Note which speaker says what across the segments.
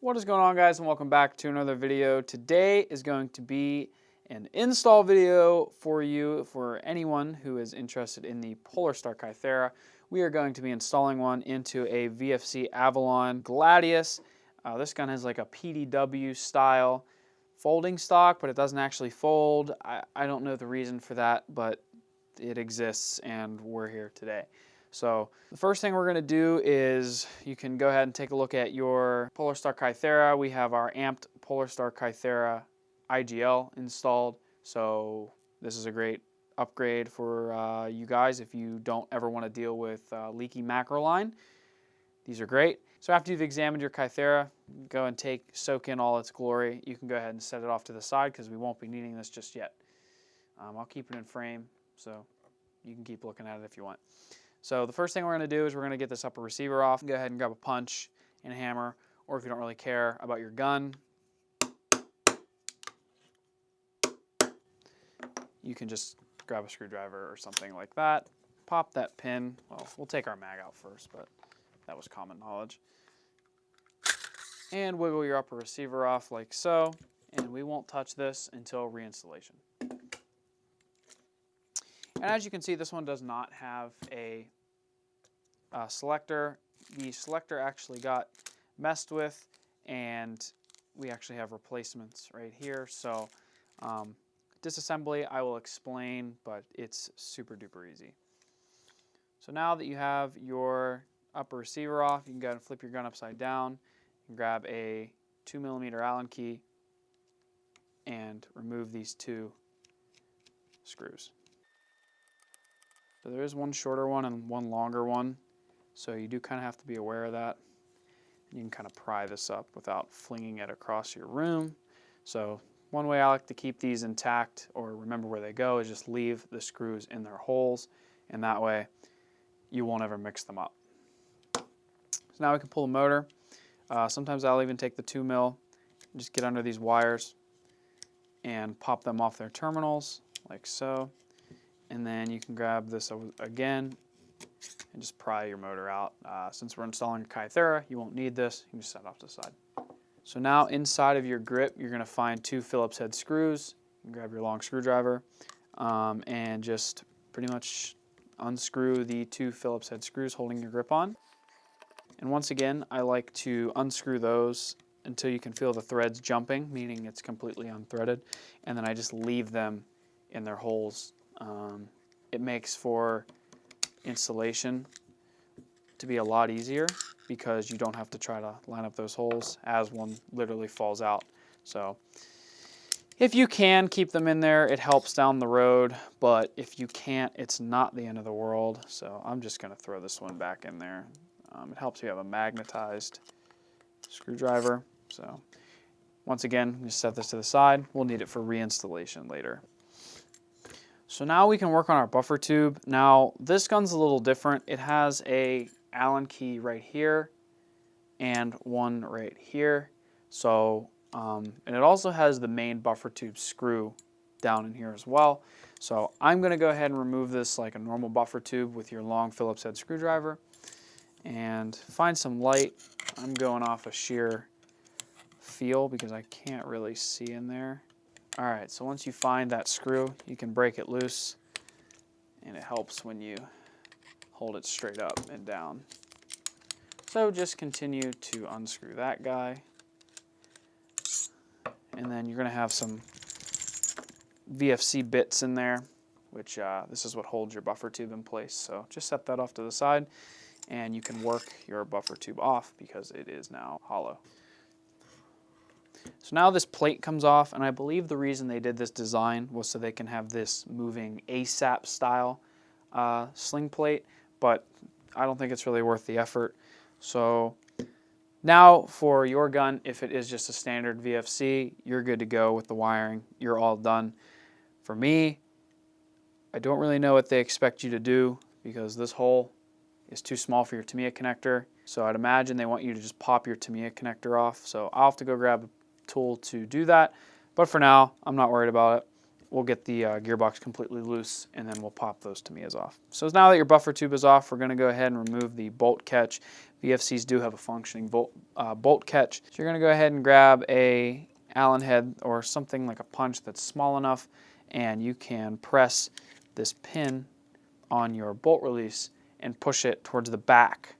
Speaker 1: What is going on, guys, and welcome back to another video. Today is going to be an install video for you, for anyone who is interested in the Polarstar Kythera. We are going to be installing one into a VFC Avalon Gladius. This gun has like a PDW style folding stock, but it doesn't actually fold. I don't know the reason for that, but it exists and we're here today. So the first thing we're going to do is you can go ahead and take a look at your Polarstar Kythera. We have our amped Polarstar Kythera IGL installed. So this is a great upgrade for you guys if you don't ever want to deal with leaky macro line. These are great. So after you've examined your Kythera, go and soak in all its glory. You can go ahead and set it off to the side because we won't be needing this just yet. I'll keep it in frame so you can keep looking at it if you want. So the first thing we're going to do is we're going to get this upper receiver off. Go ahead and grab a punch and a hammer, or if you don't really care about your gun, you can just grab a screwdriver or something like that. Pop that pin. Well, we'll take our mag out first, but that was common knowledge. And wiggle your upper receiver off like so, and we won't touch this until reinstallation. And as you can see, this one does not have a selector. The selector actually got messed with, and we actually have replacements right here. So disassembly I will explain, but it's super duper easy. So now that you have your upper receiver off, you can go ahead and flip your gun upside down and grab a 2mm Allen key and remove these two screws. So there is one shorter one and one longer one, so you do kind of have to be aware of that. You can kind of pry this up without flinging it across your room. So one way I like to keep these intact or remember where they go is just leave the screws in their holes, and that way you won't ever mix them up. So now we can pull the motor. Sometimes I'll even take the 2mm, just get under these wires and pop them off their terminals like so. And then you can grab this again and just pry your motor out. Since we're installing a Kythera, you won't need this. You can just set it off to the side. So now inside of your grip, you're going to find two Phillips head screws. You can grab your long screwdriver and just pretty much unscrew the two Phillips head screws holding your grip on. And once again, I like to unscrew those until you can feel the threads jumping, meaning it's completely unthreaded, and then I just leave them in their holes. It makes for installation to be a lot easier because you don't have to try to line up those holes as one literally falls out. So if you can keep them in there, it helps down the road, but if you can't, it's not the end of the world. So I'm just going to throw this one back in there. It helps you have a magnetized screwdriver. So once again, just set this to the side. We'll need it for reinstallation later. So now we can work on our buffer tube. Now this gun's a little different. It has a Allen key right here and one right here. So and it also has the main buffer tube screw down in here as well. So I'm going to go ahead and remove this like a normal buffer tube with your long Phillips head screwdriver and find some light. I'm going off a sheer feel because I can't really see in there. Alright, so once you find that screw, you can break it loose, and it helps when you hold it straight up and down. So just continue to unscrew that guy, and then you're going to have some VFC bits in there, which this is what holds your buffer tube in place. So just set that off to the side, and you can work your buffer tube off because it is now hollow. So now this plate comes off, and I believe the reason they did this design was so they can have this moving ASAP style sling plate, but I don't think it's really worth the effort. So now for your gun, if it is just a standard VFC, you're good to go with the wiring. You're all done. For me, I don't really know what they expect you to do because this hole is too small for your Tamiya connector. So I'd imagine they want you to just pop your Tamiya connector off. So I'll have to go grab a tool to do that, but for now I'm not worried about it. we'll get the gearbox completely loose, and then we'll pop those Tamiya's off. So now that your buffer tube is off, we're going to go ahead and remove the bolt catch. VFCs do have a functioning bolt catch. So you're going to go ahead and grab a Allen head or something like a punch that's small enough, and you can press this pin on your bolt release and push it towards the back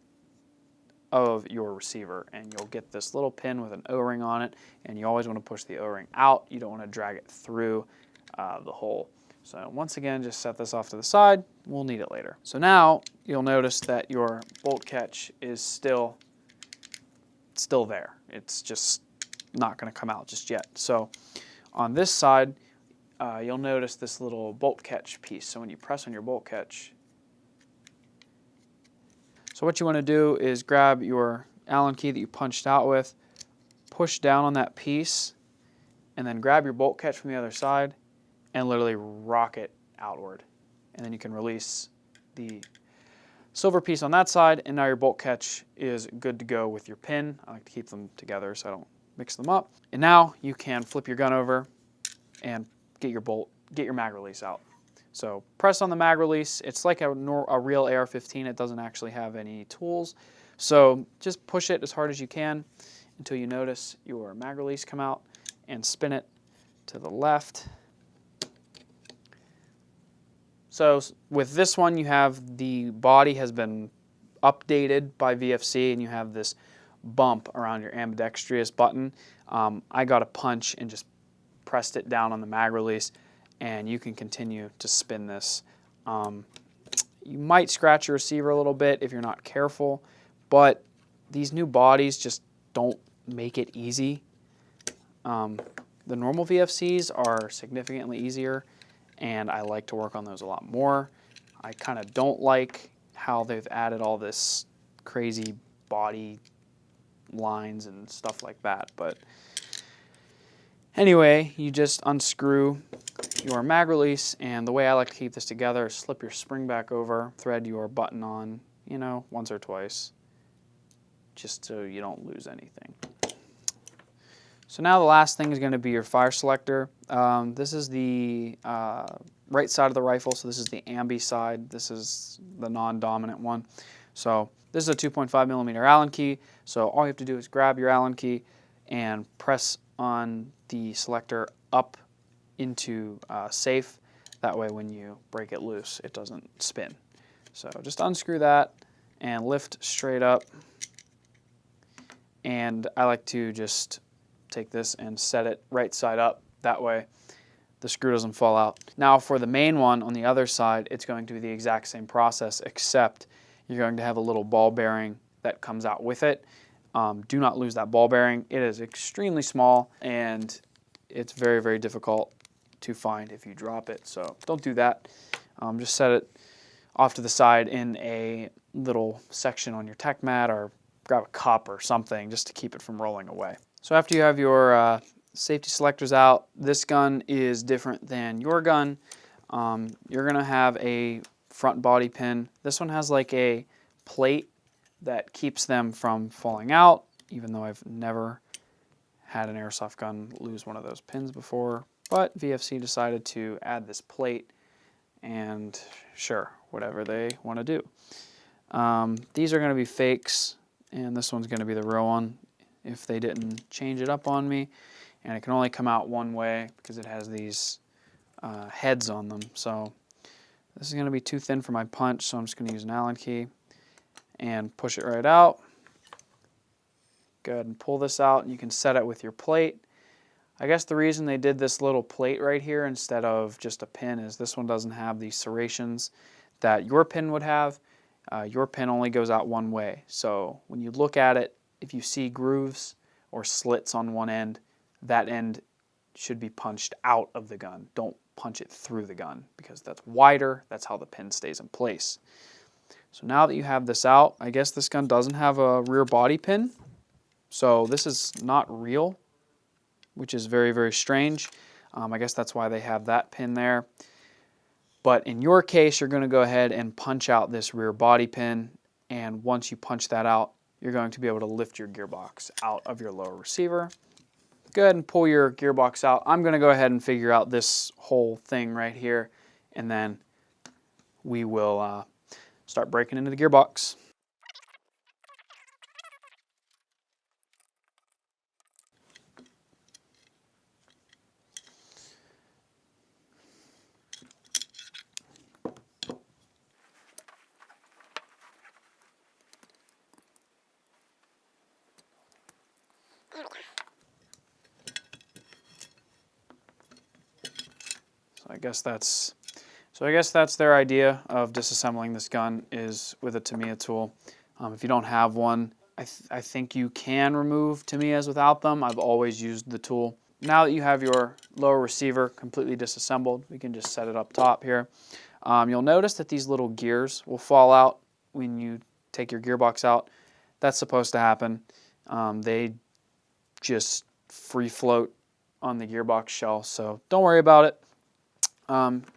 Speaker 1: of your receiver, and you'll get this little pin with an O-ring on it, and you always want to push the O-ring out. You don't want to drag it through the hole. So once again, just set this off to the side. We'll need it later. So now you'll notice that your bolt catch is still there. It's just not going to come out just yet. So on this side, you'll notice this little bolt catch piece. So when you press on your bolt catch, so what you want to do is grab your Allen key that you punched out with, push down on that piece, and then grab your bolt catch from the other side and literally rock it outward. And then you can release the silver piece on that side, and now your bolt catch is good to go with your pin. I like to keep them together so I don't mix them up. And now you can flip your gun over and get your mag release out. So press on the mag release. It's like a real AR-15. It doesn't actually have any tools. So just push it as hard as you can until you notice your mag release come out, and spin it to the left. So with this one, you have the body has been updated by VFC, and you have this bump around your ambidextrous button. I got a punch and just pressed it down on the mag release, and you can continue to spin this. You might scratch your receiver a little bit if you're not careful, but these new bodies just don't make it easy. The normal VFCs are significantly easier, and I like to work on those a lot more. I kind of don't like how they've added all this crazy body lines and stuff like that, but anyway, you just unscrew your mag release, and the way I like to keep this together is slip your spring back over, thread your button on, once or twice, just so you don't lose anything. So now the last thing is going to be your fire selector. This is the right side of the rifle, so this is the ambi side. This is the non-dominant one. So this is a 2.5 millimeter Allen key, so all you have to do is grab your Allen key and press on the selector up into safe. That way when you break it loose, it doesn't spin. So just unscrew that and lift straight up. And I like to just take this and set it right side up. That way the screw doesn't fall out. Now for the main one on the other side, it's going to be the exact same process, except you're going to have a little ball bearing that comes out with it. Do not lose that ball bearing. It is extremely small, and it's very, very difficult to find if you drop it. So don't do that. Just set it off to the side in a little section on your tech mat, or grab a cup or something just to keep it from rolling away. So after you have your safety selectors out, this gun is different than your gun. You're going to have a front body pin. This one has like a plate that keeps them from falling out, even though I've never had an airsoft gun lose one of those pins before. But VFC decided to add this plate, and sure, whatever they want to do. These are going to be fakes, and this one's going to be the real one if they didn't change it up on me. And it can only come out one way because it has these heads on them. So this is going to be too thin for my punch, so I'm just going to use an Allen key and push it right out. Go ahead and pull this out, and you can set it with your plate. I guess the reason they did this little plate right here instead of just a pin is this one doesn't have the serrations that your pin would have. Your pin only goes out one way. So when you look at it, if you see grooves or slits on one end, that end should be punched out of the gun. Don't punch it through the gun because that's wider. That's how the pin stays in place. So now that you have this out, I guess this gun doesn't have a rear body pin. So this is not real, which is very, very strange. I guess that's why they have that pin there. But in your case, you're going to go ahead and punch out this rear body pin. And once you punch that out, you're going to be able to lift your gearbox out of your lower receiver. go ahead and pull your gearbox out. I'm going to go ahead and figure out this whole thing right here, and then we will start breaking into the gearbox. So I guess that's their idea of disassembling this gun, is with a Tamiya tool. If you don't have one, I think you can remove Tamiyas without them. I've always used the tool. Now that you have your lower receiver completely disassembled, we can just set it up top here. You'll notice that these little gears will fall out when you take your gearbox out. That's supposed to happen. They just free float on the gearbox shell, so don't worry about it.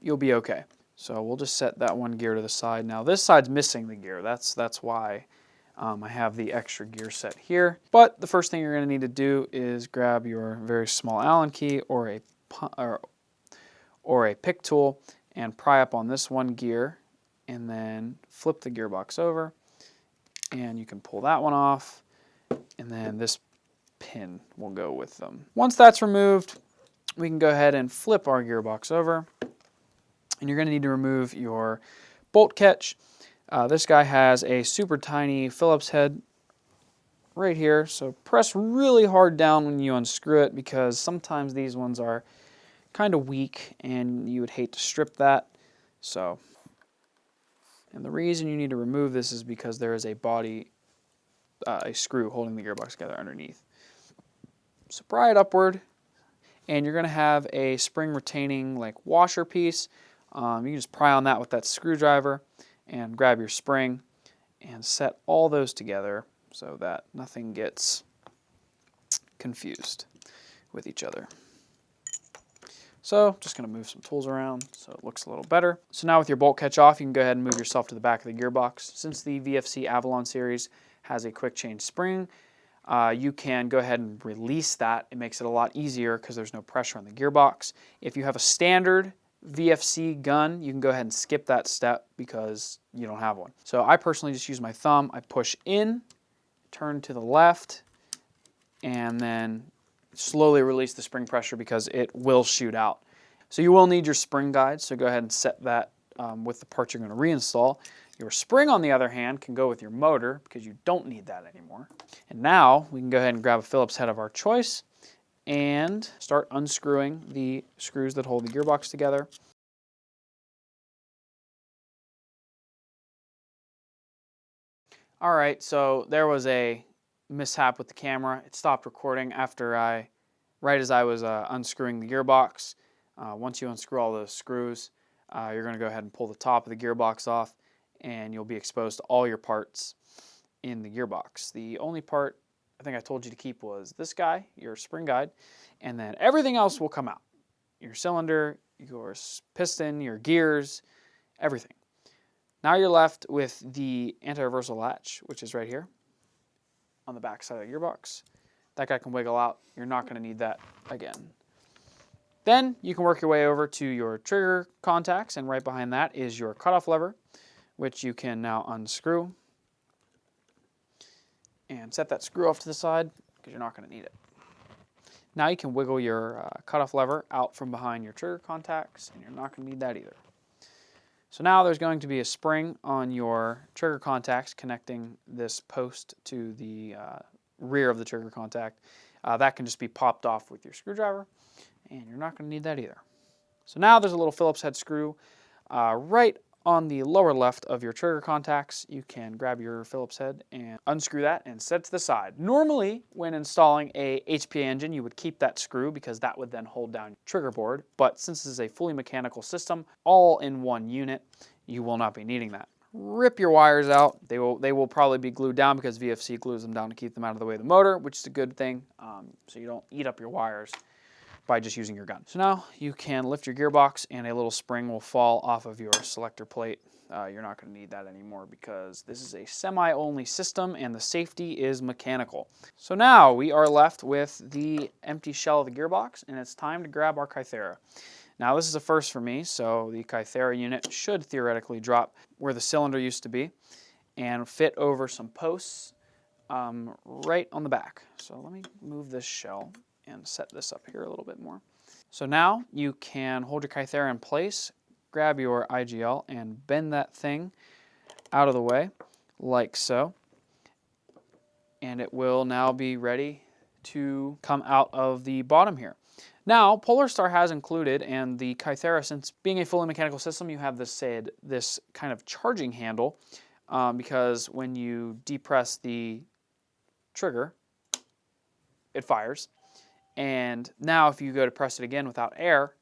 Speaker 1: You'll be okay. So we'll just set that one gear to the side. Now this side's missing the gear. That's why I have the extra gear set here. But the first thing you're going to need to do is grab your very small Allen key or a pick tool and pry up on this one gear, and then flip the gearbox over, and you can pull that one off, and then this pin will go with them. Once that's removed, we can go ahead and flip our gearbox over, and you're going to need to remove your bolt catch. This guy has a super tiny Phillips head right here, so press really hard down when you unscrew it, because sometimes these ones are kind of weak and you would hate to strip that. So, and the reason you need to remove this is because there is a screw holding the gearbox together underneath. So pry it upward, and you're going to have a spring retaining like washer piece. You can just pry on that with that screwdriver and grab your spring and set all those together so that nothing gets confused with each other. So just going to move some tools around so it looks a little better. So now with your bolt catch off, you can go ahead and move yourself to the back of the gearbox. Since the VFC Avalon series has a quick change spring, you can go ahead and release that. It makes it a lot easier because there's no pressure on the gearbox. If you have a standard VFC gun, you can go ahead and skip that step because you don't have one. So I personally just use my thumb. I push in, turn to the left, and then slowly release the spring pressure because it will shoot out. So you will need your spring guide, so go ahead and set that with the parts you're going to reinstall. Your spring, on the other hand, can go with your motor because you don't need that anymore. And now we can go ahead and grab a Phillips head of our choice and start unscrewing the screws that hold the gearbox together. All right, so there was a mishap with the camera. It stopped recording right as I was unscrewing the gearbox. Once you unscrew all those screws, you're going to go ahead and pull the top of the gearbox off, and you'll be exposed to all your parts in the gearbox. The only part I think I told you to keep was this guy, your spring guide, and then everything else will come out. Your cylinder, your piston, your gears, everything. Now you're left with the anti-reversal latch, which is right here on the back side of the gearbox. That guy can wiggle out. You're not going to need that again. Then you can work your way over to your trigger contacts, and right behind that is your cutoff lever, which you can now unscrew and set that screw off to the side because you're not going to need it. Now you can wiggle your cutoff lever out from behind your trigger contacts, and you're not going to need that either. So now there's going to be a spring on your trigger contacts connecting this post to the rear of the trigger contact. That can just be popped off with your screwdriver, and you're not going to need that either. So now there's a little Phillips head screw right on the lower left of your trigger contacts. You can grab your Phillips head and unscrew that and set it to the side. Normally, when installing a HPA engine, you would keep that screw because that would then hold down your trigger board. But since this is a fully mechanical system, all in one unit, you will not be needing that. Rip your wires out. They will probably be glued down because VFC glues them down to keep them out of the way of the motor, which is a good thing, so you don't eat up your wires by just using your gun. So now you can lift your gearbox and a little spring will fall off of your selector plate you're not going to need that anymore because this is a semi-only system and the safety is mechanical. So now we are left with the empty shell of the gearbox, and it's time to grab our Kythera. Now this is a first for me, so the Kythera unit should theoretically drop where the cylinder used to be and fit over some posts right on the back. So let me move this shell and set this up here a little bit more. So now you can hold your Kythera in place, grab your IGL and bend that thing out of the way like so, and it will now be ready to come out of the bottom here. Now Polarstar has included, and the Kythera, since being a fully mechanical system, you have this kind of charging handle because when you depress the trigger, it fires. And now if you go to press it again without air,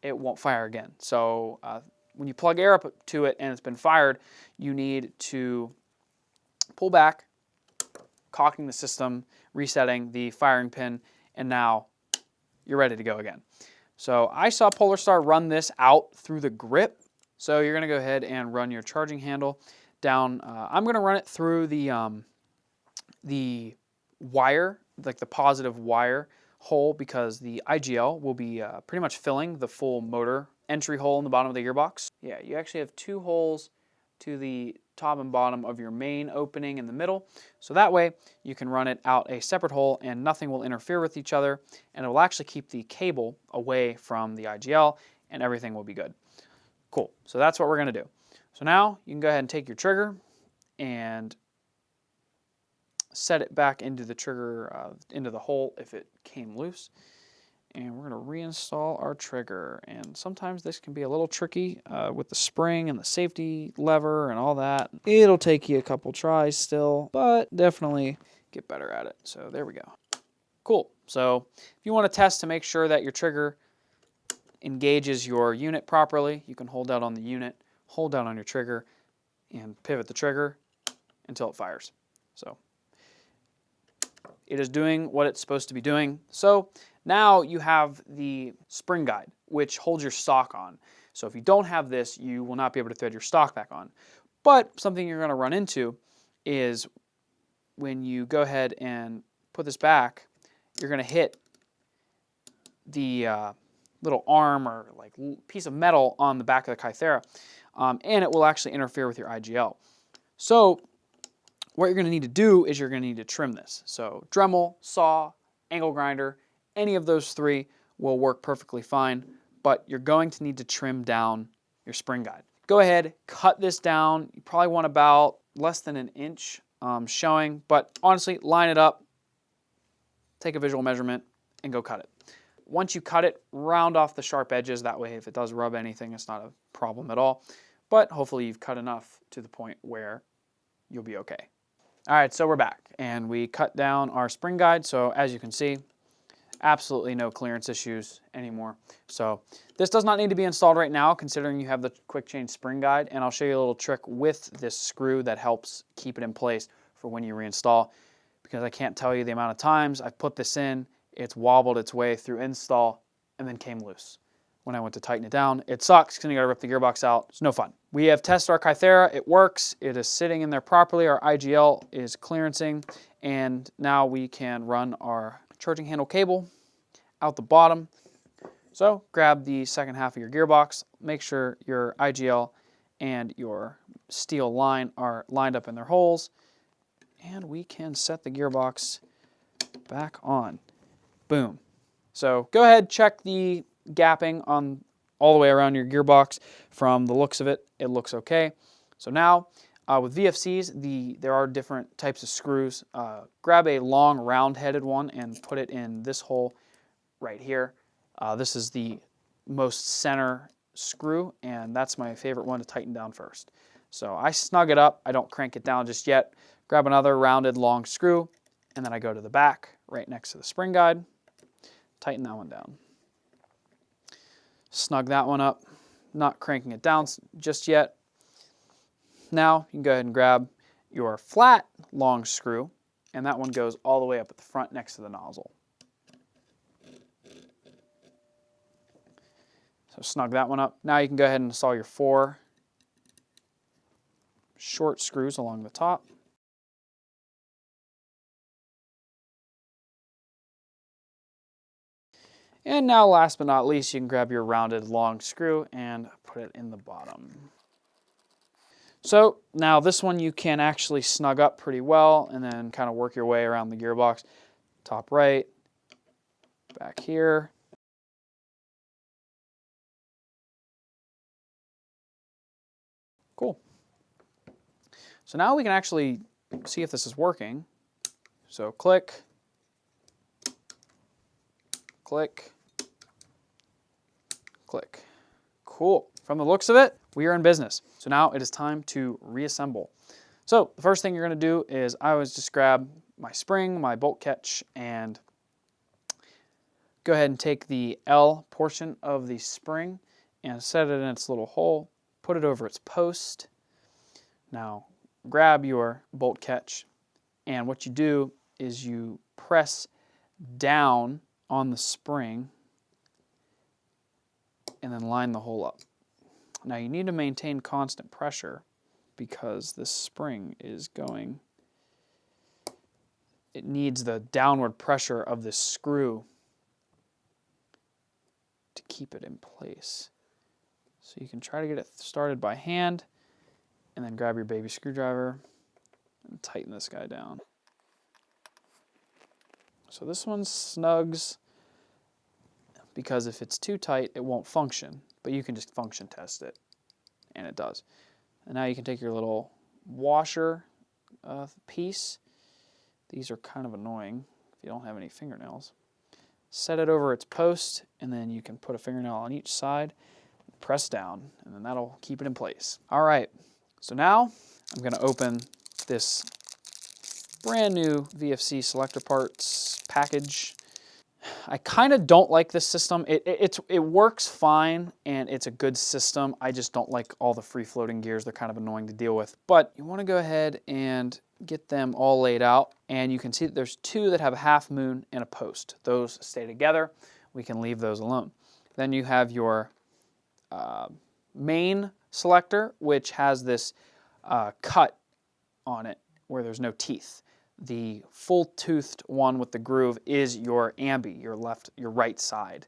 Speaker 1: it won't fire again. So when you plug air up to it and it's been fired, you need to pull back, cocking the system, resetting the firing pin, and now you're ready to go again. So I saw Polarstar run this out through the grip. So you're going to go ahead and run your charging handle down. I'm going to run it through the wire, like the positive wire hole, because the IGL will be pretty much filling the full motor entry hole in the bottom of the gearbox. Yeah, you actually have two holes to the top and bottom of your main opening in the middle. So that way you can run it out a separate hole and nothing will interfere with each other, and it will actually keep the cable away from the IGL and everything will be good. Cool, so that's what we're going to do. So now you can go ahead and take your trigger and set it back into the trigger, into the hole if it came loose. And we're going to reinstall our trigger. And sometimes this can be a little tricky with the spring and the safety lever and all that. It'll take you a couple tries still, but definitely get better at it. So there we go. Cool. So if you want to test to make sure that your trigger engages your unit properly, you can hold down on the unit, hold down on your trigger, and pivot the trigger until it fires. So it is doing what it's supposed to be doing. So now you have the spring guide, which holds your stock on. So if you don't have this, you will not be able to thread your stock back on. But something you're going to run into is when you go ahead and put this back, you're going to hit the little arm or like piece of metal on the back of the Kythera, and it will actually interfere with your IGL. So what you're going to need to do is you're going to need to trim this. So Dremel, saw, angle grinder, any of those three will work perfectly fine, but you're going to need to trim down your spring guide. Go ahead, cut this down. You probably want about less than an inch showing, but honestly, line it up, take a visual measurement, and go cut it. Once you cut it, round off the sharp edges. That way, if it does rub anything, it's not a problem at all. But hopefully you've cut enough to the point where you'll be okay. All right, so we're back, and we cut down our spring guide. So as you can see, absolutely no clearance issues anymore. So this does not need to be installed right now, considering you have the quick change spring guide, and I'll show you a little trick with this screw that helps keep it in place for when you reinstall, because I can't tell you the amount of times I've put this in, it's wobbled its way through install, and then came loose. When I went to tighten it down, it sucks because you gotta rip the gearbox out. It's no fun. We have tested our Kythera, it works, it is sitting in there properly, our IGL is clearancing, and now we can run our charging handle cable out the bottom. So grab the second half of your gearbox, make sure your IGL and your steel line are lined up in their holes, and we can set the gearbox back on. Boom. So go ahead, check the gapping on all the way around your gearbox. From the looks of it, it looks okay. So now with VFCs, there are different types of screws. Grab a long round-headed one and put it in this hole right here. This is the most center screw, and that's my favorite one to tighten down first. So I snug it up. I don't crank it down just yet. Grab another rounded long screw, and then I go to the back right next to the spring guide. Tighten that one down. Snug that one up. Not cranking it down just yet. Now you can go ahead and grab your flat long screw, and that one goes all the way up at the front next to the nozzle. So snug that one up. Now you can go ahead and install your 4 short screws along the top. And now, last but not least, you can grab your rounded long screw and put it in the bottom. So now this one you can actually snug up pretty well and then kind of work your way around the gearbox. Top right, back here. Cool. So now we can actually see if this is working. So click, click, click. Cool. From the looks of it, we are in business. So now it is time to reassemble. So the first thing you're going to do is I always just grab my spring, my bolt catch, and go ahead and take the L portion of the spring and set it in its little hole, put it over its post. Now grab your bolt catch, and what you do is you press down on the spring and then line the hole up. Now you need to maintain constant pressure because this spring is going, it needs the downward pressure of this screw to keep it in place. So you can try to get it started by hand and then grab your baby screwdriver and tighten this guy down. So this one snugs because if it's too tight, it won't function, but you can just function test it, and it does. And now you can take your little washer piece. These are kind of annoying if you don't have any fingernails. Set it over its post, and then you can put a fingernail on each side, press down, and then that'll keep it in place. All right, so now I'm gonna open this brand new VFC selector parts package. I kind of don't like this system. It works fine and it's a good system. I just don't like all the free floating gears. They're kind of annoying to deal with. But you want to go ahead and get them all laid out, and you can see that there's two that have a half moon and a post. Those stay together. We can leave those alone. Then you have your main selector, which has this cut on it where there's no teeth. The full-toothed one with the groove is your ambi, your right side.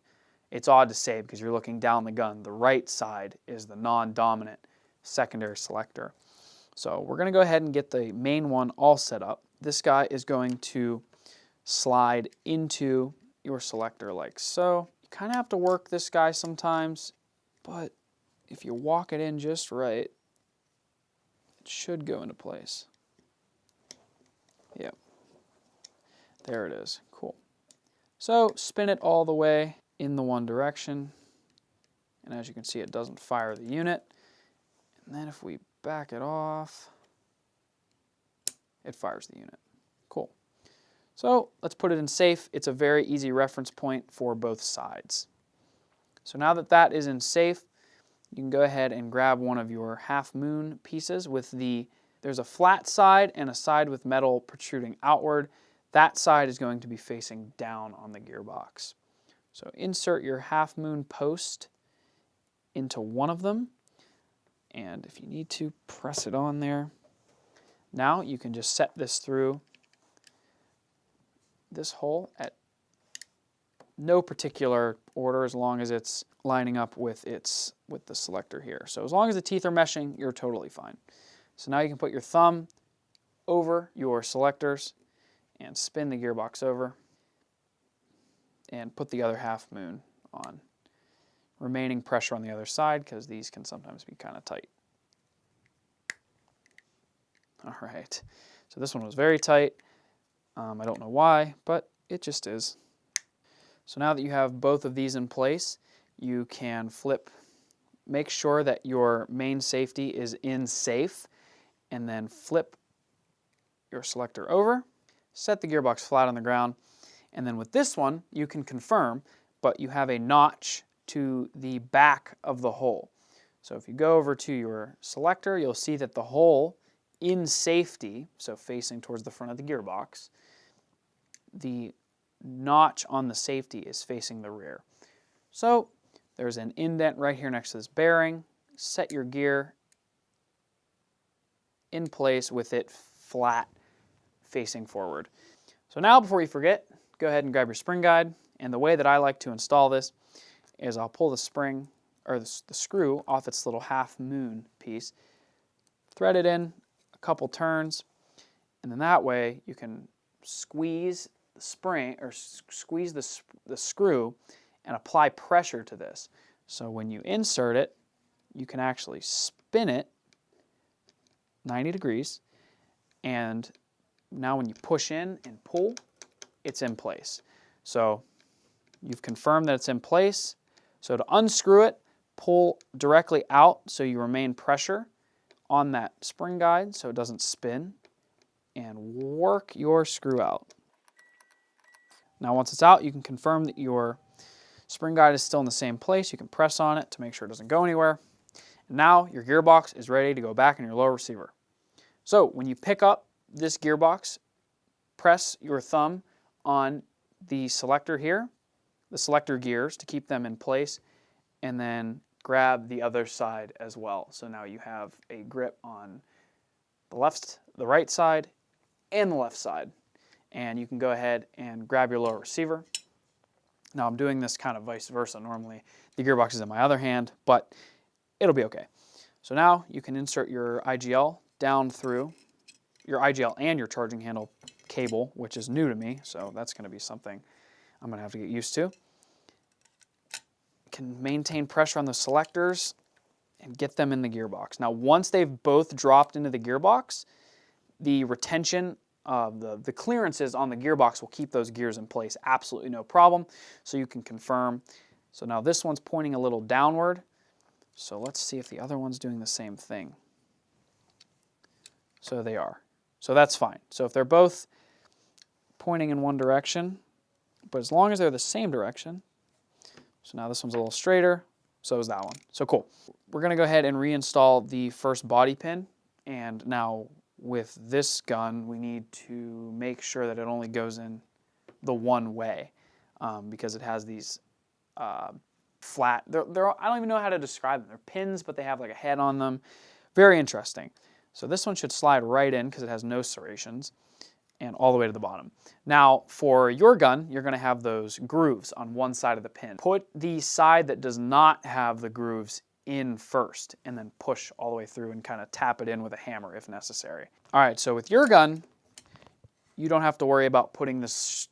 Speaker 1: It's odd to say because you're looking down the gun. The right side is the non-dominant secondary selector. So we're going to go ahead and get the main one all set up. This guy is going to slide into your selector like so. You kind of have to work this guy sometimes, but if you walk it in just right, it should go into place. Yep. There it is. Cool. So spin it all the way in the one direction. And as you can see, it doesn't fire the unit. And then if we back it off, it fires the unit. Cool. So let's put it in safe. It's a very easy reference point for both sides. So now that that is in safe, you can go ahead and grab one of your half moon pieces with there's a flat side and a side with metal protruding outward. That side is going to be facing down on the gearbox. So insert your half moon post into one of them, and if you need to, press it on there. Now you can just set this through this hole at no particular order as long as it's lining up with the selector here. So as long as the teeth are meshing, you're totally fine. So now you can put your thumb over your selectors and spin the gearbox over and put the other half moon on. Remaining pressure on the other side because these can sometimes be kind of tight. All right, so this one was very tight. I don't know why, but it just is. So now that you have both of these in place, you can make sure that your main safety is in safe, and then flip your selector over, set the gearbox flat on the ground, and then with this one, you can confirm, but you have a notch to the back of the hole. So if you go over to your selector, you'll see that the hole in safety, so facing towards the front of the gearbox, the notch on the safety is facing the rear. So there's an indent right here next to this bearing. Set your gear in place with it flat facing forward. So now before you forget, go ahead and grab your spring guide. And the way that I like to install this is I'll pull the spring or the screw off its little half moon piece, thread it in a couple turns, and then that way you can squeeze the spring or squeeze the screw and apply pressure to this. So when you insert it, you can actually spin it 90 degrees, and now when you push in and pull, it's in place. So you've confirmed that it's in place. So to unscrew it, pull directly out so you remain pressure on that spring guide so it doesn't spin, and work your screw out. Now once it's out, you can confirm that your spring guide is still in the same place. You can press on it to make sure it doesn't go anywhere. And now your gearbox is ready to go back in your lower receiver. So when you pick up this gearbox, press your thumb on the selector here, the selector gears to keep them in place, and then grab the other side as well. So now you have a grip on the right side and the left side. And you can go ahead and grab your lower receiver. Now I'm doing this kind of vice versa. Normally the gearbox is in my other hand, but it'll be okay. So now you can insert your IGL down through your IGL and your charging handle cable, which is new to me, so that's going to be something I'm going to have to get used to. Can maintain pressure on the selectors and get them in the gearbox. Now once they've both dropped into the gearbox, the retention of the clearances on the gearbox will keep those gears in place, absolutely no problem. So you can confirm. So now this one's pointing a little downward. So let's see if the other one's doing the same thing. So they are. So that's fine. So if they're both pointing in one direction, but as long as they're the same direction, so now this one's a little straighter, so is that one. So cool. We're going to go ahead and reinstall the first body pin, and now with this gun, we need to make sure that it only goes in the one way because it has these flat, I don't even know how to describe them. They're pins, but they have like a head on them. Very interesting. So this one should slide right in because it has no serrations and all the way to the bottom. Now for your gun, you're going to have those grooves on one side of the pin. Put the side that does not have the grooves in first and then push all the way through and kind of tap it in with a hammer if necessary. All right, so with your gun, you don't have to worry about putting this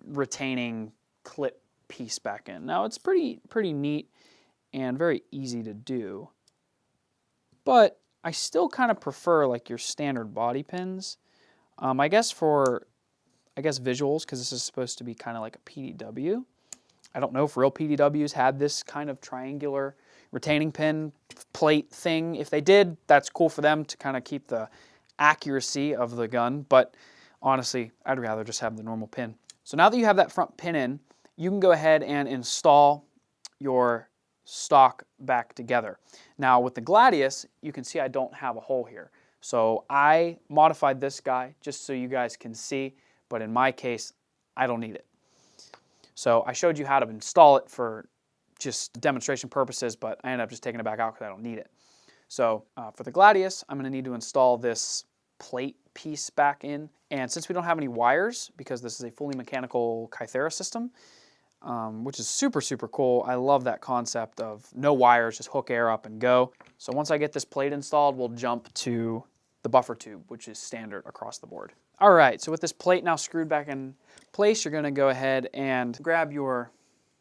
Speaker 1: retaining clip piece back in. Now it's pretty neat and very easy to do, but I still kind of prefer like your standard body pins. I guess for visuals, because this is supposed to be kind of like a PDW. I don't know if real PDWs had this kind of triangular retaining pin plate thing. If they did, that's cool for them to kind of keep the accuracy of the gun, but honestly, I'd rather just have the normal pin. So now that you have that front pin in, you can go ahead and install your stock back together. Now with the Gladius, you can see I don't have a hole here. So I modified this guy just so you guys can see, but in my case, I don't need it. So I showed you how to install it for just demonstration purposes, but I ended up just taking it back out because I don't need it. So for the Gladius, I'm going to need to install this plate piece back in. And since we don't have any wires, because this is a fully mechanical Kythera system, which is super, super cool. I love that concept of no wires, just hook air up and go. So once I get this plate installed, we'll jump to the buffer tube, which is standard across the board. All right, so with this plate now screwed back in place, you're gonna go ahead and grab your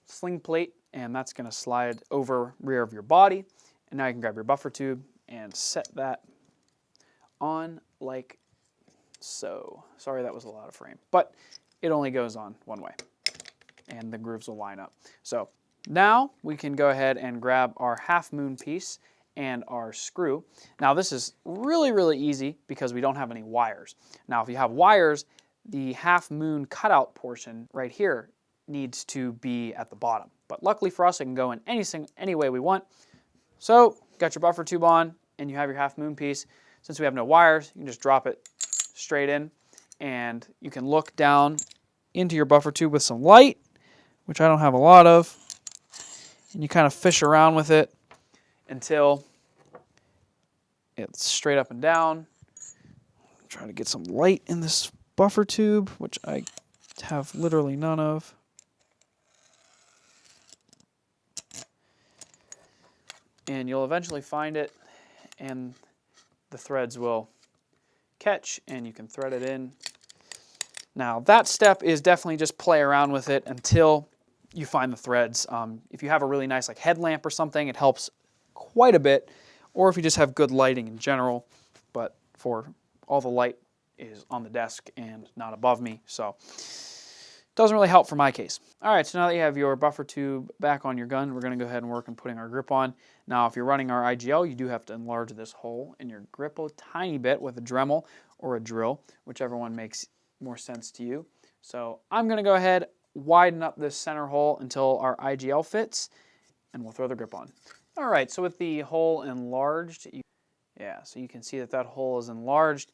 Speaker 1: sling plate, and that's gonna slide over rear of your body. And now you can grab your buffer tube and set that on like so. Sorry, that was a lot of frame, but it only goes on one way and the grooves will line up. So now we can go ahead and grab our half moon piece and our screw. Now this is really, really easy because we don't have any wires. Now if you have wires, the half moon cutout portion right here needs to be at the bottom. But luckily for us, it can go in any way we want. So got your buffer tube on and you have your half moon piece. Since we have no wires, you can just drop it straight in and you can look down into your buffer tube with some light, which I don't have a lot of, and you kind of fish around with it until it's straight up and down, Try to get some light in this buffer tube, which I have literally none of. And you'll eventually find it, and the threads will catch, and you can thread it in. Now, that step is definitely just play around with it until you find the threads. If you have a really nice like headlamp or something, it helps quite a bit, or if you just have good lighting in general, but for all the light is on the desk and not above me, so it doesn't really help for my case. All right, so now that you have your buffer tube back on your gun, we're going to go ahead and work on putting our grip on. Now, if you're running our IGL, you do have to enlarge this hole in your grip a tiny bit with a Dremel or a drill, whichever one makes more sense to you. So I'm going to go ahead, widen up this center hole until our IGL fits, and we'll throw the grip on. All right, so with the hole enlarged, so you can see that that hole is enlarged,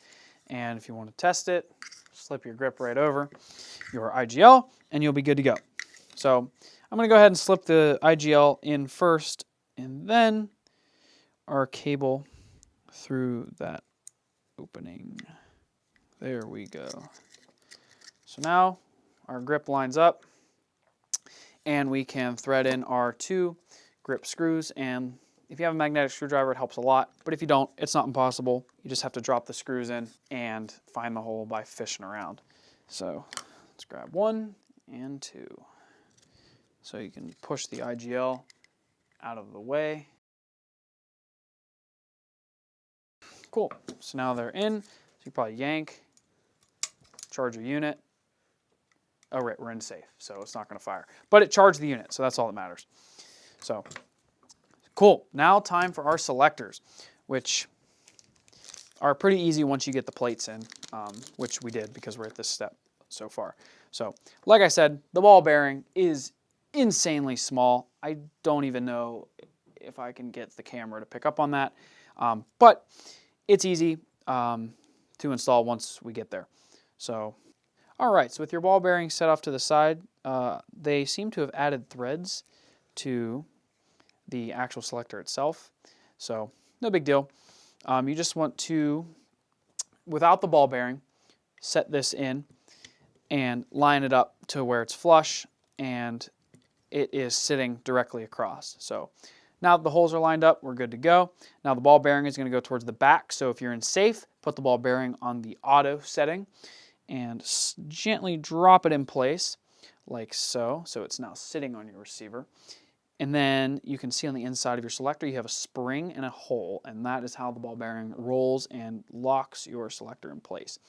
Speaker 1: and if you want to test it, slip your grip right over your IGL, and you'll be good to go. So I'm going to go ahead and slip the IGL in first, and then our cable through that opening. There we go. So now our grip lines up, and we can thread in our 2 grip screws, and if you have a magnetic screwdriver, it helps a lot, but if you don't, it's not impossible. You just have to drop the screws in and find the hole by fishing around. So let's grab 1 and 2. So you can push the IGL out of the way. Cool, so now they're in. So you probably yank, charge your unit. Oh right, we're in safe, so it's not gonna fire. But it charged the unit, so that's all that matters. So, cool, now time for our selectors, which are pretty easy once you get the plates in, which we did because we're at this step so far. So, like I said, the ball bearing is insanely small. I don't even know if I can get the camera to pick up on that, but it's easy to install once we get there. So, all right, so with your ball bearing set off to the side, they seem to have added threads to the actual selector itself, so no big deal. You just want to, without the ball bearing, set this in and line it up to where it's flush and it is sitting directly across. So now that the holes are lined up, we're good to go. Now the ball bearing is going to go towards the back, so if you're in safe, put the ball bearing on the auto setting and gently drop it in place like so. So it's now sitting on your receiver. And then you can see on the inside of your selector you have a spring and a hole, and that is how the ball bearing rolls and locks your selector in place.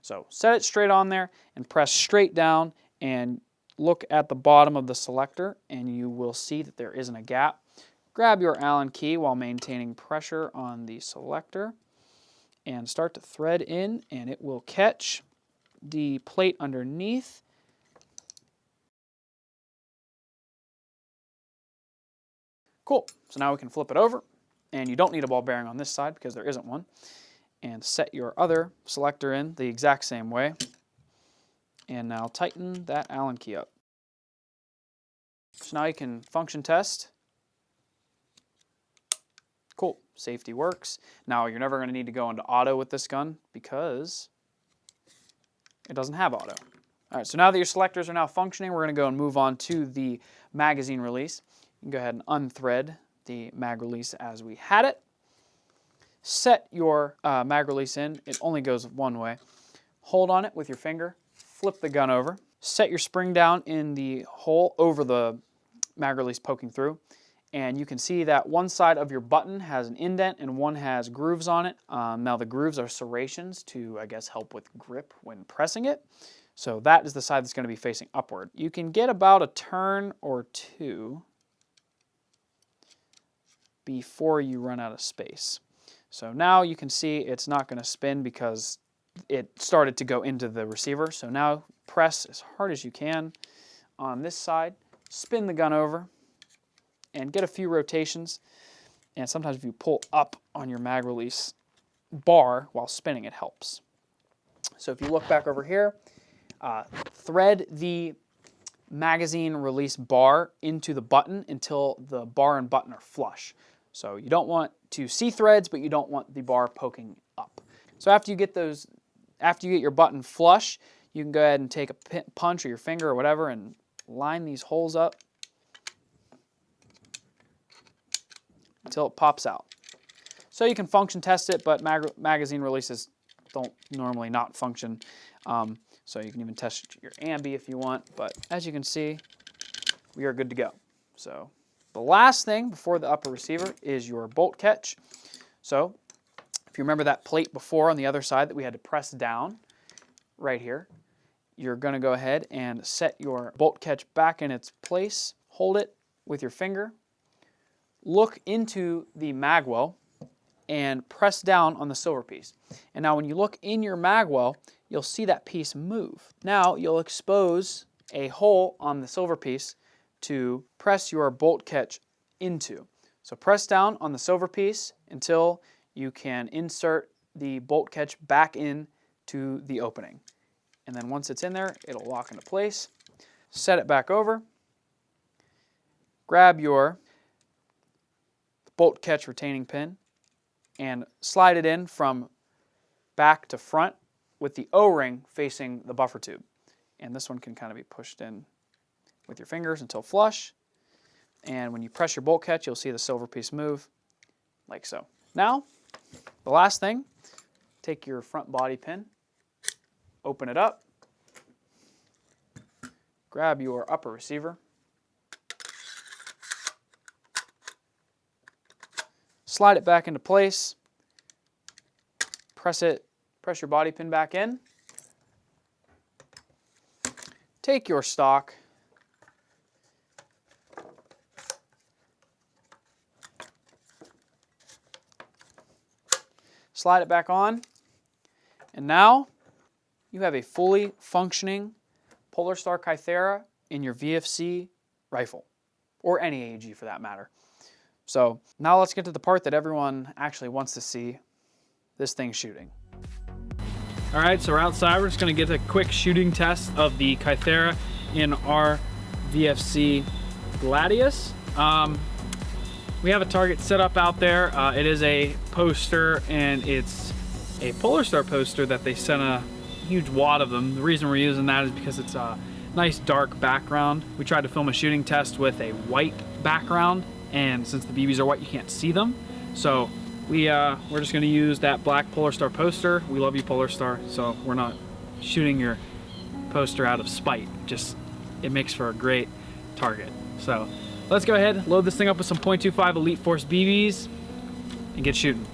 Speaker 1: So set it straight on there and press straight down and look at the bottom of the selector and you will see that there isn't a gap. Grab your Allen key while maintaining pressure on the selector and start to thread in, and it will catch the plate underneath. Cool, so now we can flip it over, and you don't need a ball bearing on this side because there isn't one, and set your other selector in the exact same way, and now tighten that Allen key up. So now you can function test. Cool, safety works. Now you're never going to need to go into auto with this gun because it doesn't have auto. All right, so now that your selectors are now functioning, we're going to go and move on to the magazine release. You can go ahead and unthread the mag release as we had it. Set your mag release in. It only goes one way. Hold on it with your finger. Flip the gun over. Set your spring down in the hole over the mag release poking through. And you can see that one side of your button has an indent and one has grooves on it. Now the grooves are serrations to, I guess, help with grip when pressing it. So that is the side that's going to be facing upward. You can get about a turn or two before you run out of space. So now you can see it's not going to spin because it started to go into the receiver. So now press as hard as you can on this side, spin the gun over, and get a few rotations. And sometimes if you pull up on your mag release bar while spinning, it helps. So if you look back over here, thread the magazine release bar into the button until the bar and button are flush. So you don't want to see threads, but you don't want the bar poking up. So after you get those After you get your button flush, you can go ahead and take a punch or your finger or whatever and line these holes up until it pops out. So you can function test it, but magazine releases don't normally not function. So you can even test your ambi if you want, but as you can see, we are good to go. So the last thing before the upper receiver is your bolt catch. So if you remember that plate before on the other side that we had to press down right here, you're going to go ahead and set your bolt catch back in its place, hold it with your finger, look into the magwell, and press down on the silver piece. And now when you look in your magwell, you'll see that piece move. Now you'll expose a hole on the silver piece to press your bolt catch into. So press down on the silver piece until you can insert the bolt catch back in to the opening. And then once it's in there, it'll lock into place. Set it back over. Grab your bolt catch retaining pin and slide it in from back to front with the O-ring facing the buffer tube. And this one can kind of be pushed in with your fingers until flush. And when you press your bolt catch, you'll see the silver piece move like so. Now, the last thing, take your front body pin, open it up, grab your upper receiver, slide it back into place, press your body pin back in, take your stock, slide it back on, and now you have a fully functioning Polarstar Kythera in your VFC rifle, or any AEG for that matter. So now let's get to the part that everyone actually wants to see, this thing shooting. All right, so we're outside. We're just gonna get a quick shooting test of the Kythera in our VFC Gladius. We have a target set up out there. It is a poster, and it's a Polarstar poster that they sent a huge wad of them. The reason we're using that is because it's a nice dark background. We tried to film a shooting test with a white background, and since the BBs are white, you can't see them. So we're just gonna use that black Polarstar poster. We love you, Polarstar, so we're not shooting your poster out of spite. Just, it makes for a great target. So let's go ahead, load this thing up with some .25 Elite Force BBs and get shooting.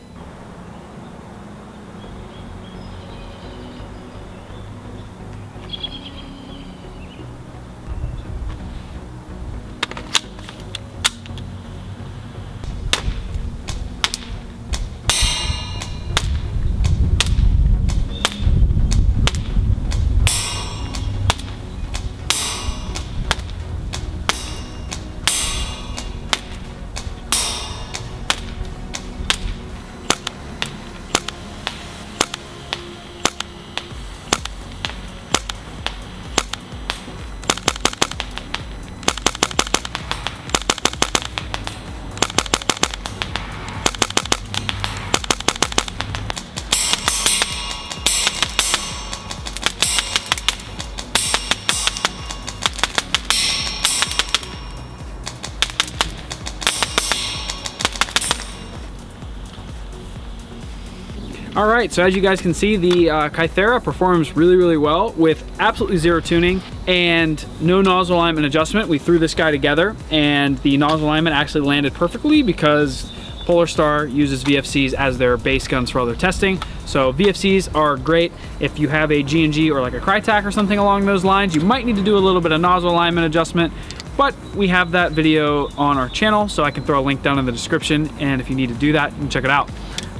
Speaker 1: All right, so as you guys can see, the Kythera performs really, really well with absolutely zero tuning and no nozzle alignment adjustment. We threw this guy together and the nozzle alignment actually landed perfectly because Polarstar uses VFCs as their base guns for all their testing. So VFCs are great if you have a G&G or like a Crytac or something along those lines. You might need to do a little bit of nozzle alignment adjustment, but we have that video on our channel, so I can throw a link down in the description, and if you need to do that, you can check it out.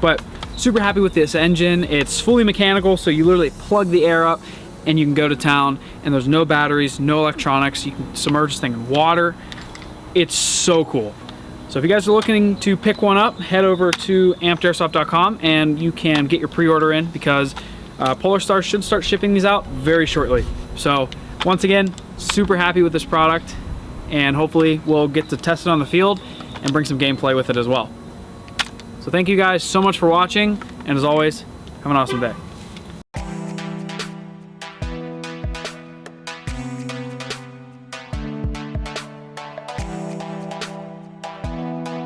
Speaker 1: But super happy with this engine. It's fully mechanical, so you literally plug the air up and you can go to town, and there's no batteries, no electronics. You can submerge this thing in water. It's so cool. So if you guys are looking to pick one up, head over to ampedairsoft.com and you can get your pre-order in, because Polarstar should start shipping these out very shortly. So once again, super happy with this product, and hopefully we'll get to test it on the field and bring some gameplay with it as well. So thank you guys so much for watching, and as always, have an awesome day.